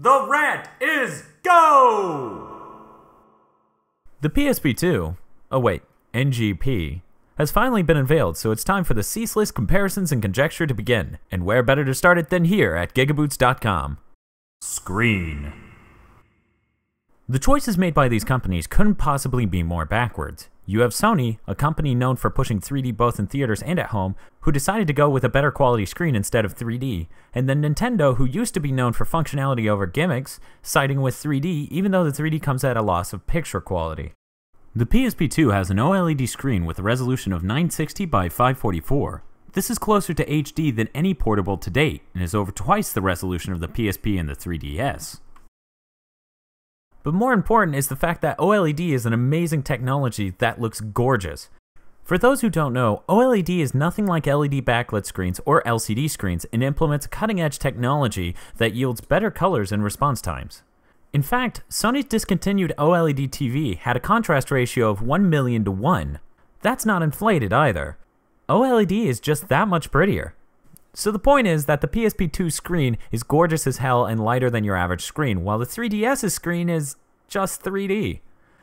The rant is go! The PSP2, NGP, has finally been unveiled, so it's time for the ceaseless comparisons and conjecture to begin, and where better to start it than here at gigaboots.com. Screen. The choices made by these companies couldn't possibly be more backwards. You have Sony, a company known for pushing 3D both in theaters and at home, who decided to go with a better quality screen instead of 3D, and then Nintendo, who used to be known for functionality over gimmicks, siding with 3D even though the 3D comes at a loss of picture quality. The PSP2 has an OLED screen with a resolution of 960 by 544. This is closer to HD than any portable to date, and is over twice the resolution of the PSP and the 3DS. But more important is the fact that OLED is an amazing technology that looks gorgeous. For those who don't know, OLED is nothing like LED backlit screens or LCD screens and implements cutting-edge technology that yields better colors and response times. In fact, Sony's discontinued OLED TV had a contrast ratio of 1,000,000 to 1. That's not inflated either. OLED is just that much prettier. So the point is that the PSP2 screen is gorgeous as hell and lighter than your average screen, while the 3DS's screen is just 3D.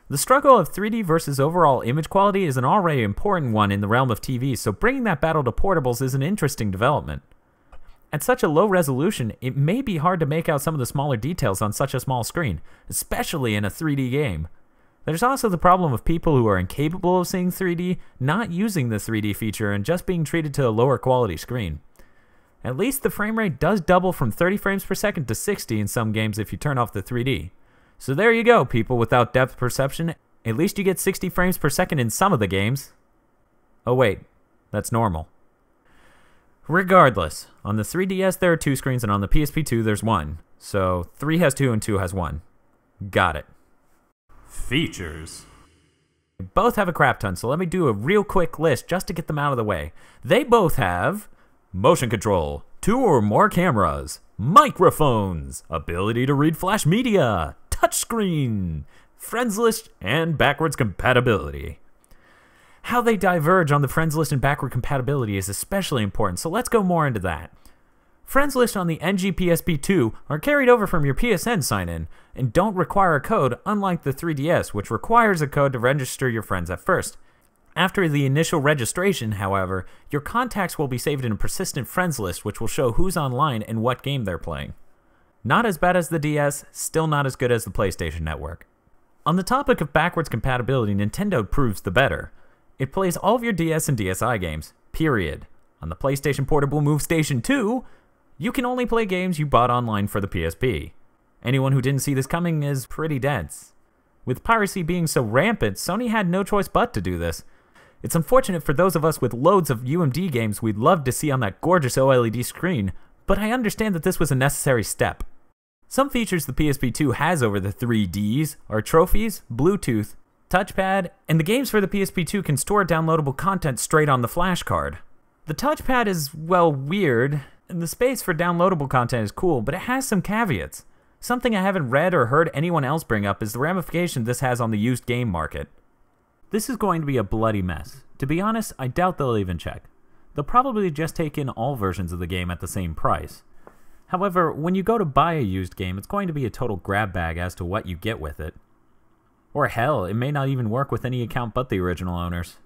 The struggle of 3D versus overall image quality is an already important one in the realm of TV, so bringing that battle to portables is an interesting development. At such a low resolution, it may be hard to make out some of the smaller details on such a small screen, especially in a 3D game. There's also the problem of people who are incapable of seeing 3D not using the 3D feature and just being treated to a lower quality screen. At least the frame rate does double from 30 frames per second to 60 in some games if you turn off the 3D. So there you go, people without depth perception. At least you get 60 frames per second in some of the games. Oh wait, that's normal. Regardless, on the 3DS there are 2 screens and on the PSP2 there's 1. So 3 has 2 and 2 has 1. Got it. Features. They both have a crap ton, so let me do a real quick list just to get them out of the way. They both have motion control, 2 or more cameras, microphones, ability to read flash media, touchscreen, friends list, and backwards compatibility. How they diverge on the friends list and backward compatibility is especially important, so let's go more into that. Friends list on the NGPSP2 are carried over from your PSN sign-in and don't require a code, unlike the 3DS, which requires a code to register your friends at first. After the initial registration, however, your contacts will be saved in a persistent friends list which will show who's online and what game they're playing. Not as bad as the DS, still not as good as the PlayStation Network. On the topic of backwards compatibility, Nintendo proves the better. It plays all of your DS and DSi games, period. On the PlayStation Portable Move Station 2, you can only play games you bought online for the PSP. Anyone who didn't see this coming is pretty dense. With piracy being so rampant, Sony had no choice but to do this. It's unfortunate for those of us with loads of UMD games we'd love to see on that gorgeous OLED screen, but I understand that this was a necessary step. Some features the PSP2 has over the 3Ds are trophies, Bluetooth, touchpad, and the games for the PSP2 can store downloadable content straight on the flash card. The touchpad is, well, weird, and the space for downloadable content is cool, but it has some caveats. Something I haven't read or heard anyone else bring up is the ramification this has on the used game market. This is going to be a bloody mess. To be honest, I doubt they'll even check. They'll probably just take in all versions of the game at the same price. However, when you go to buy a used game, it's going to be a total grab bag as to what you get with it. Or hell, it may not even work with any account but the original owners.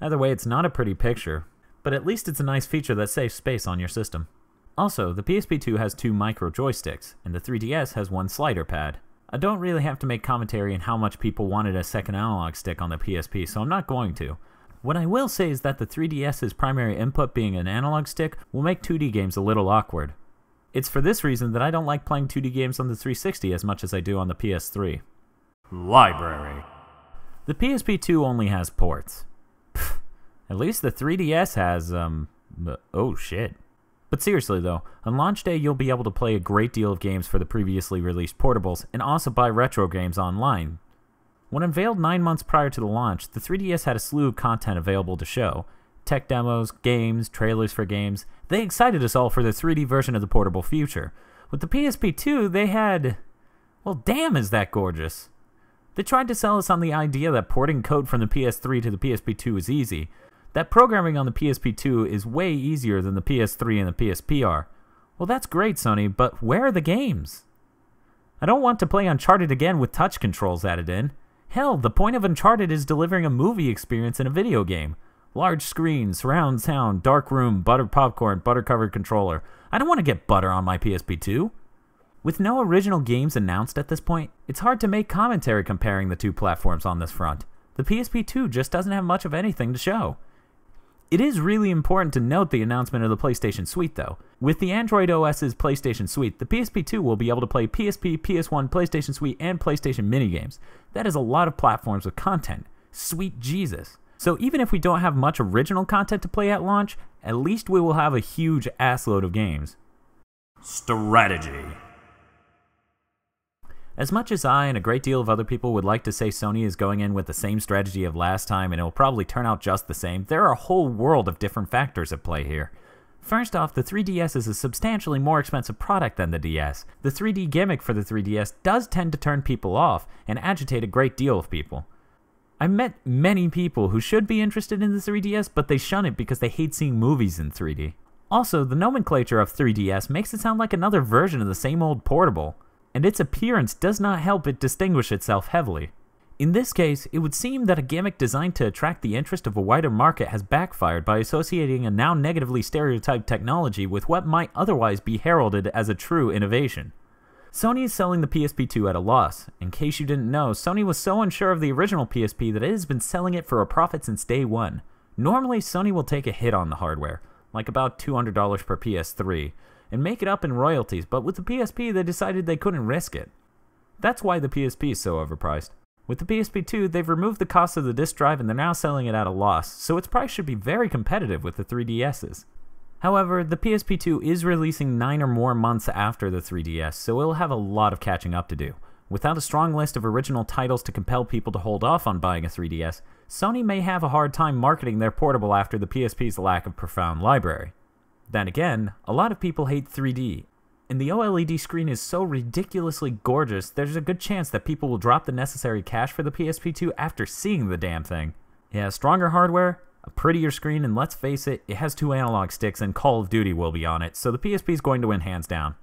Either way, it's not a pretty picture, but at least it's a nice feature that saves space on your system. Also, the PSP2 has 2 micro joysticks, and the 3DS has 1 slider pad. I don't really have to make commentary on how much people wanted a second analog stick on the PSP, so I'm not going to. What I will say is that the 3DS's primary input being an analog stick will make 2D games a little awkward. It's for this reason that I don't like playing 2D games on the 360 as much as I do on the PS3. Library. The PSP2 only has ports. Pfft, at least the 3DS has, oh shit. But seriously though, on launch day you'll be able to play a great deal of games for the previously released portables and also buy retro games online. When unveiled 9 months prior to the launch, the 3DS had a slew of content available to show. Tech demos, games, trailers for games. They excited us all for the 3D version of the portable future. With the PSP2, they had... well, damn is that gorgeous. They tried to sell us on the idea that porting code from the PS3 to the PSP2 is easy. That programming on the PSP2 is way easier than the PS3 and the PSP are. Well, that's great, Sony, but where are the games? I don't want to play Uncharted again with touch controls added in. Hell, the point of Uncharted is delivering a movie experience in a video game. Large screen, surround sound, dark room, buttered popcorn, butter-covered controller. I don't want to get butter on my PSP2. With no original games announced at this point, it's hard to make commentary comparing the two platforms on this front. The PSP2 just doesn't have much of anything to show. It is really important to note the announcement of the PlayStation Suite, though. With the Android OS's PlayStation Suite, the PSP2 will be able to play PSP, PS1, PlayStation Suite, and PlayStation minigames. That is a lot of platforms with content. Sweet Jesus. So even if we don't have much original content to play at launch, at least we will have a huge assload of games. Strategy. As much as I and a great deal of other people would like to say Sony is going in with the same strategy of last time and it will probably turn out just the same, there are a whole world of different factors at play here. First off, the 3DS is a substantially more expensive product than the DS. The 3D gimmick for the 3DS does tend to turn people off and agitate a great deal of people. I met many people who should be interested in the 3DS, but they shun it because they hate seeing movies in 3D. Also, the nomenclature of 3DS makes it sound like another version of the same old portable, and its appearance does not help it distinguish itself heavily. In this case, it would seem that a gimmick designed to attract the interest of a wider market has backfired by associating a now negatively stereotyped technology with what might otherwise be heralded as a true innovation. Sony is selling the PSP2 at a loss. In case you didn't know, Sony was so unsure of the original PSP that it has been selling it for a profit since day one. Normally, Sony will take a hit on the hardware, like about $200 per PS3, and make it up in royalties, but with the PSP they decided they couldn't risk it. That's why the PSP is so overpriced. With the PSP2, they've removed the cost of the disk drive and they're now selling it at a loss, so its price should be very competitive with the 3DS's. However, the PSP2 is releasing 9 or more months after the 3DS, so it'll have a lot of catching up to do. Without a strong list of original titles to compel people to hold off on buying a 3DS, Sony may have a hard time marketing their portable after the PSP's lack of profound library. Then again, a lot of people hate 3D, and the OLED screen is so ridiculously gorgeous there's a good chance that people will drop the necessary cash for the PSP2 after seeing the damn thing. It has stronger hardware, a prettier screen, and let's face it, it has 2 analog sticks and Call of Duty will be on it, so the PSP is going to win hands down.